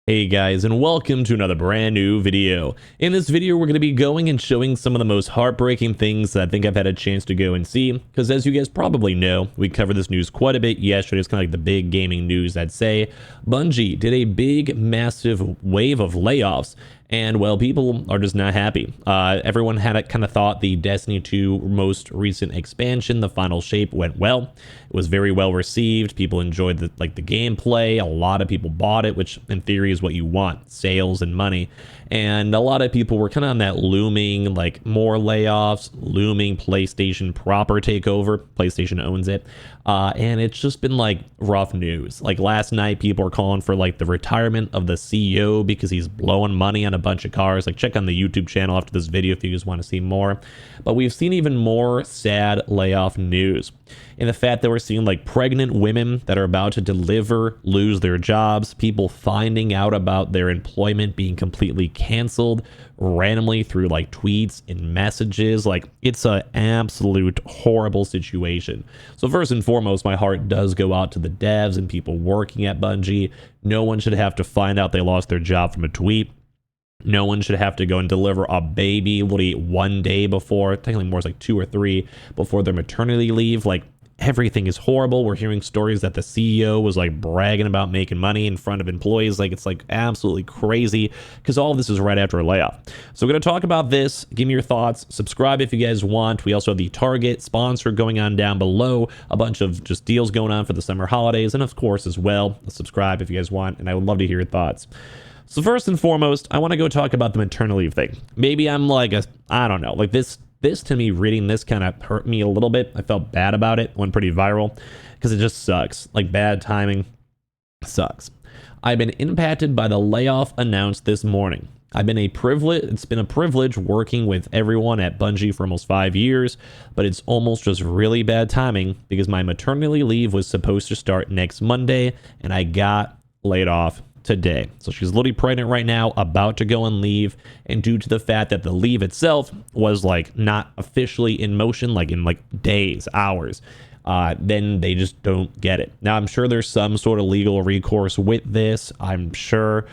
Hey guys, and welcome to another brand new video. In this video, we're going to be going and showing some of the most heartbreaking things that I think I've had a chance to go and see, because as you guys probably know, we covered this news quite a bit yesterday. It's kind of like the big gaming news, I'd say. Bungie did a big, massive wave of layoffs, and well, people are just not happy. Everyone had kind of thought the Destiny 2 most recent expansion, the final shape, went well. It was very well received. People enjoyed the gameplay. A lot of people bought it, which in theory is what you want, sales and money. And a lot of people were kind of on that looming, like more layoffs, looming PlayStation proper takeover. PlayStation owns it. And it's just been like rough news. Like last night, people were calling for like the retirement of the CEO because he's blowing money on a bunch of cars. Like check on the YouTube channel after this video if you guys want to see more. But we've seen even more sad layoff news. In the fact that we're seeing like pregnant women that are about to deliver lose their jobs, people finding out about their employment being completely canceled randomly through like tweets and messages. Like it's an absolute horrible situation. So first and foremost, my heart does go out to the devs and people working at Bungie. No one should have to find out they lost their job from a tweet. No one should have to go and deliver a baby literally one day before, technically more like 2 or 3 before their maternity leave. Like everything is horrible. We're hearing stories that the CEO was like bragging about making money in front of employees. Like it's like absolutely crazy because all of this is right after a layoff. So we're going to talk about this. Give me your thoughts. Subscribe if you guys want. We also have the Target sponsor going on down below. A bunch of just deals going on for the summer holidays. And of course as well, subscribe if you guys want. And I would love to hear your thoughts. So first and foremost, I want to go talk about the maternity leave thing. Maybe I'm like, I don't know, like this to me, reading this kind of hurt me a little bit. I felt bad about it. Went pretty viral because it just sucks. Like bad timing sucks. I've been impacted by the layoff announced this morning. It's been a privilege working with everyone at Bungie for almost 5 years, but it's almost just really bad timing because my maternity leave was supposed to start next Monday and I got laid off today. So she's literally pregnant right now, about to go on leave, and due to the fact that the leave itself was like not officially in motion, like in like days, hours, then they just don't get it. Now I'm sure there's some sort of legal recourse with this, I'm sure,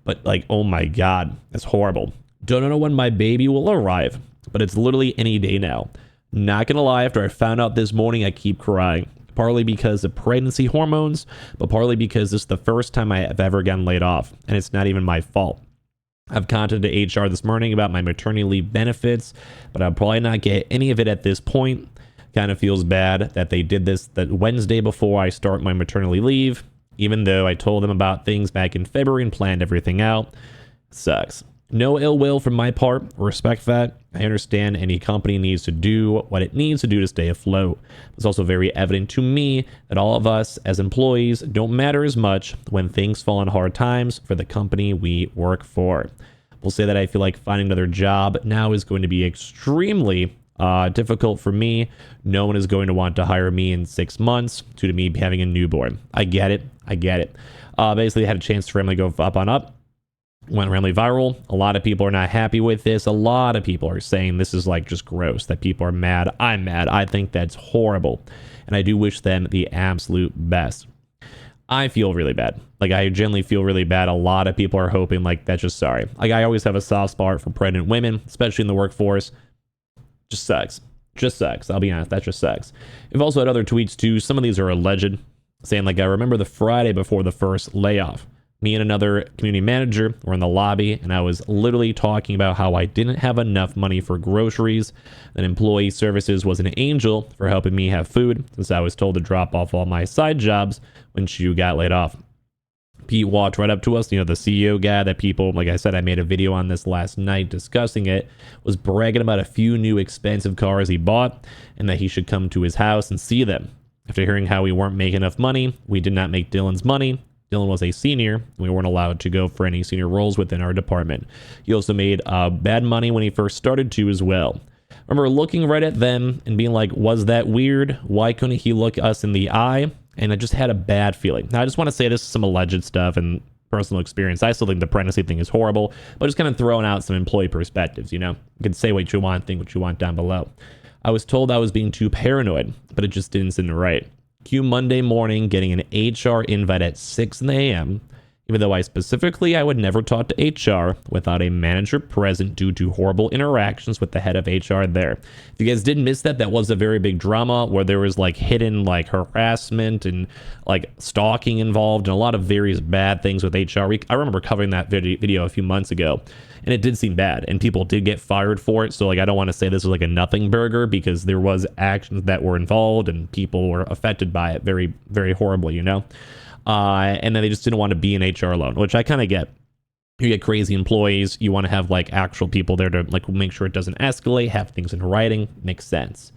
but like, oh my god, that's horrible. Don't know when my baby will arrive, but it's literally any day now. Not gonna lie, after I found out this morning, I keep crying. Partly because of pregnancy hormones, but partly because this is the first time I have ever gotten laid off, and it's not even my fault. I've contacted HR this morning about my maternity leave benefits, but I'll probably not get any of it at this point. Kind of feels bad that they did this the Wednesday before I start my maternity leave, even though I told them about things back in February and planned everything out. Sucks. No ill will from my part, respect that. I understand any company needs to do what it needs to do to stay afloat. It's also very evident to me that all of us as employees don't matter as much when things fall on hard times for the company we work for. We'll say that I feel like finding another job now is going to be extremely difficult for me. No one is going to want to hire me in 6 months due to me having a newborn. I get it. Basically, I had a chance to randomly go up on up. Went randomly viral. A lot of people are not happy with this. A lot of people are saying this is like just gross, that people are mad. I'm mad. I think that's horrible. And I do wish them the absolute best. I feel really bad. Like I genuinely feel really bad. A lot of people are hoping like that's just sorry. Like I always have a soft spot for pregnant women, especially in the workforce. Just sucks. I'll be honest. That just sucks. We've also had other tweets too. Some of these are alleged, saying like, I remember the Friday before the first layoff. Me and another community manager were in the lobby, and I was literally talking about how I didn't have enough money for groceries. That employee services was an angel for helping me have food, since I was told to drop off all my side jobs when she got laid off. Pete walked right up to us, the CEO guy that people, like I said, I made a video on this last night discussing it, was bragging about a few new expensive cars he bought, and that he should come to his house and see them. After hearing how we weren't making enough money, we did not make Dylan's money. Dylan was a senior, and we weren't allowed to go for any senior roles within our department. He also made bad money when he first started to as well. I remember looking right at them and being like, was that weird? Why couldn't he look us in the eye? And I just had a bad feeling. Now, I just want to say this is some alleged stuff and personal experience. I still think the pregnancy thing is horrible, but just kind of throwing out some employee perspectives, You can say what you want, think what you want down below. I was told I was being too paranoid, but it just didn't seem right. Cue Monday morning getting an HR invite at 6 a.m. Even though I would never talk to HR without a manager present due to horrible interactions with the head of HR there. If you guys didn't miss that, that was a very big drama where there was like hidden like harassment and like stalking involved and a lot of various bad things with HR. I remember covering that video a few months ago, and it did seem bad and people did get fired for it. So like, I don't want to say this was like a nothing burger, because there was actions that were involved and people were affected by it very, very horribly, you know? And then they just didn't want to be in HR alone, which I kind of get. You get crazy employees. You want to have like actual people there to like make sure it doesn't escalate, have things in writing. Makes sense.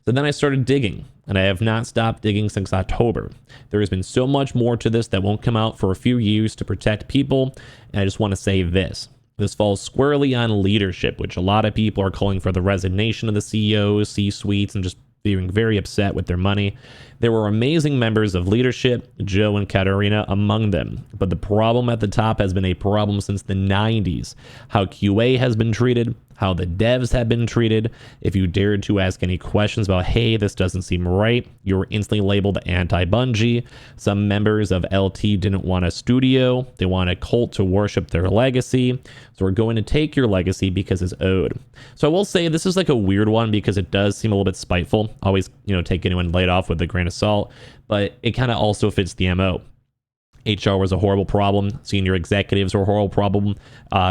So then I started digging, and I have not stopped digging since October. There has been so much more to this that won't come out for a few years to protect people. And I just want to say this. This falls squarely on leadership, which a lot of people are calling for the resignation of the CEOs, C-suites, and just being very upset with their money. There were amazing members of leadership, Joe and Katarina among them, but the problem at the top has been a problem since the 90s. How QA has been treated, how the devs have been treated. If you dared to ask any questions about, hey, this doesn't seem right, you were instantly labeled anti-Bungie. Some members of LT didn't want a studio. They want a cult to worship their legacy. So we're going to take your legacy because it's owed. So I will say this is like a weird one because it does seem a little bit spiteful. Always, take anyone laid off with a grain of salt, but it kind of also fits the MO. HR was a horrible problem. Senior executives were a horrible problem.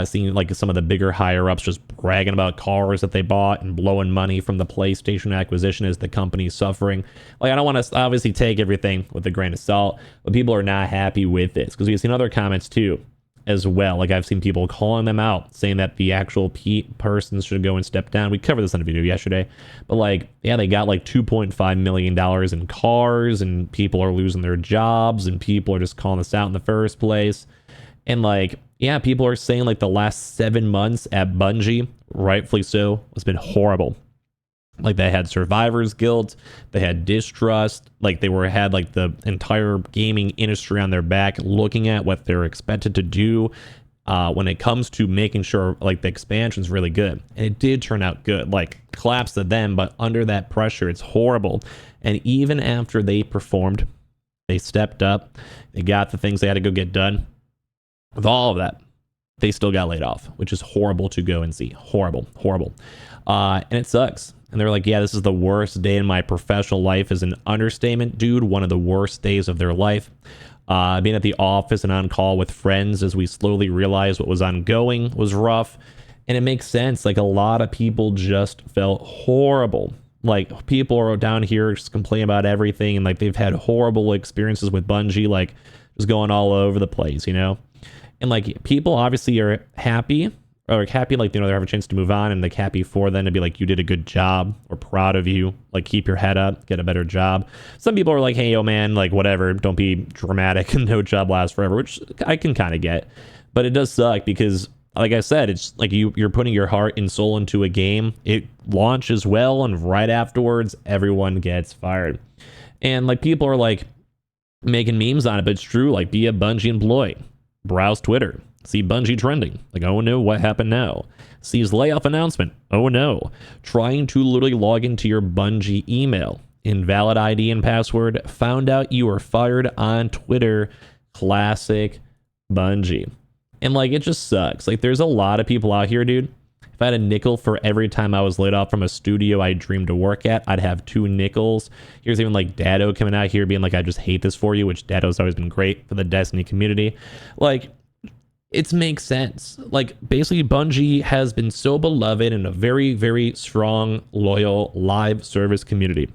Seeing like some of the bigger higher ups just bragging about cars that they bought and blowing money from the PlayStation acquisition as the company's suffering. Like, I don't want to obviously take everything with a grain of salt, but people are not happy with this because we've seen other comments too as well. Like, I've seen people calling them out, saying that the actual persons should go and step down. We covered this on a video yesterday, but like, yeah, they got like $2.5 million in cars, and people are losing their jobs, and people are just calling this out in the first place. And like, yeah, people are saying like the last 7 months at Bungie, rightfully so, has been horrible. Like, they had survivor's guilt, they had distrust, like they had like the entire gaming industry on their back looking at what they're expected to do when it comes to making sure like the expansion is really good. And it did turn out good, like claps to them, but under that pressure, it's horrible. And even after they performed, they stepped up, they got the things they had to go get done. With all of that, they still got laid off, which is horrible to go and see. Horrible. And it sucks. And they're like, yeah, this is the worst day in my professional life is an understatement, dude. One of the worst days of their life. Being at the office and on call with friends as we slowly realized what was ongoing was rough. And it makes sense. Like, a lot of people just felt horrible. Like, people are down here just complaining about everything. And like, they've had horrible experiences with Bungie, like just going all over the place, And like, people obviously are happy. Or happy, like, they have a chance to move on, and like happy for them to be like, you did a good job, we're proud of you, like, keep your head up, get a better job. Some people are like, hey, yo, man, like, whatever, don't be dramatic, and no job lasts forever, which I can kind of get. But it does suck because, like I said, it's like you're putting your heart and soul into a game. It launches well, and right afterwards, everyone gets fired. And like, people are like making memes on it, but it's true. Like, be a Bungie employee, browse Twitter. See Bungie trending. Like, oh no, what happened now? See his layoff announcement. Oh no. Trying to literally log into your Bungie email. Invalid ID and password. Found out you were fired on Twitter. Classic Bungie. And like, it just sucks. Like, there's a lot of people out here, dude. If I had a nickel for every time I was laid off from a studio I dreamed to work at, I'd have 2 nickels. Here's even like Dado coming out here being like, I just hate this for you, which Dado's always been great for the Destiny community. Like, it makes sense. Like, basically, Bungie has been so beloved in a very, very strong, loyal, live service community.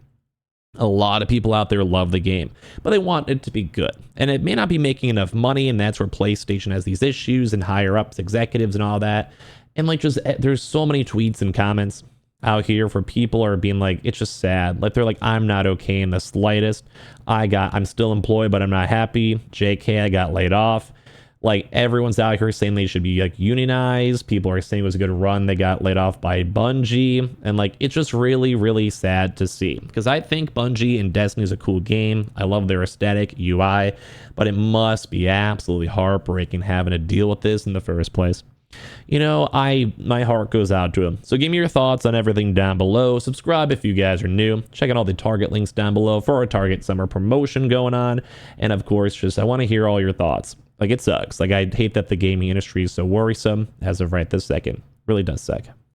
A lot of people out there love the game, but they want it to be good. And it may not be making enough money, and that's where PlayStation has these issues, and higher ups, executives, and all that. And like, just there's so many tweets and comments out here for people are being like, it's just sad. Like, they're like, I'm not okay in the slightest. I'm still employed, but I'm not happy. JK, I got laid off. Like, everyone's out here saying they should be like unionized. People are saying it was a good run. They got laid off by Bungie. And like, it's just really, really sad to see, because I think Bungie and Destiny is a cool game. I love their aesthetic, UI, but it must be absolutely heartbreaking having to deal with this in the first place. My heart goes out to him. So give me your thoughts on everything down below. Subscribe if you guys are new. Check out all the Target links down below for our Target summer promotion going on. And of course, I want to hear all your thoughts. Like, it sucks. Like, I hate that the gaming industry is so worrisome as of right this second. Really does suck.